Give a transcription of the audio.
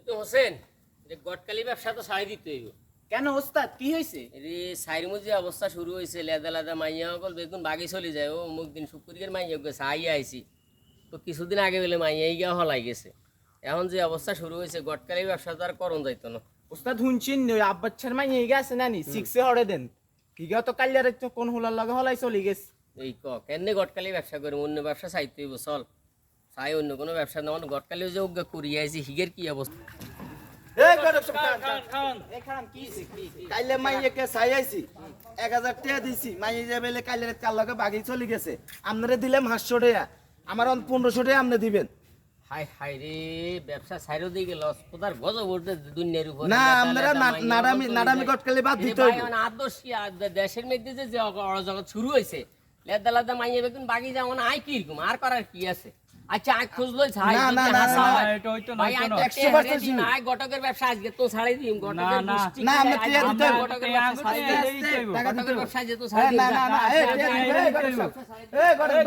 বুঝতে হোসেন যে গটকালি ব্যবসা তো ছাড়ি দিতে হইব। কেন ওস্তাদ কি হয়েছে? এই সাইর মধ্যে অবস্থা শুরু হয়েছে, লেদা লেদা মাইয়া অকল বেগুন বাগি চলে যায়। ও মুখ দিন শুকুরিয়ার মাইয়া গেছে আইয়া আইছি তো কিছুদিন আগে বলে মাইয়াই গিয়া হলাই গেছে। এখন যে অবস্থা শুরু হয়েছে গটকালি ব্যবসা তো আর করণ যাইতো না। ওস্তাদ শুনছিন ওই আব্বাচ্ছার মাই এই গেছে নানি সিক্সে হরে দেন হিগা তো কালিয়ার তো কোন হুলার লগে হলাই চলে গেছে। এই কেমনে গটকালি ব্যবসা করি, অন্য ব্যবসা চাইতে হইব। চল চাই অন্য কোনো ব্যবসা না, গটকালি যে উগা করিয়া আইছি হিগের কি অবস্থা। কাইলে মাইয়াকে চাই আইছি 1000 টাকা দিছি, মাইয়া যাবে কাইলে কার লগে বাগি চলে গেছে। আপনারে দিলাম 500 টাকা, আমার 1500 টাকা আপনি দিবেন। হাই হাই রে, ব্যবসা ছাইরো দিকে লস কোদার গজব উঠতে দুনিয়ার উপর। না আপনারা নাডামি গটকালি বাদ দিতে হইব। আদর্শ দেশের মধ্যে যে অরাজকতা শুরু হয়েছে, লেদা লেদা মাইয়া বেগুন বাগি যাও না, আই কি রকম আর করার কি আছে। আচ্ছা আই খুঁজলো ছাই না, না, না, না, এটা হইতো না, ভাই হইতো না। 100% জি না, গটকের ব্যবসা আজকে তো ছাড়াই দিম। গটকের না, গোষ্ঠী না, আমরা আজকে টিয়া দিতে হইব। গটকের ব্যবসা ছাড়াই দিম। টাকা দিতে গটকের হইব। ব্যবসা যে তো এ, ছাড়াই দিম। না না না, এই গটক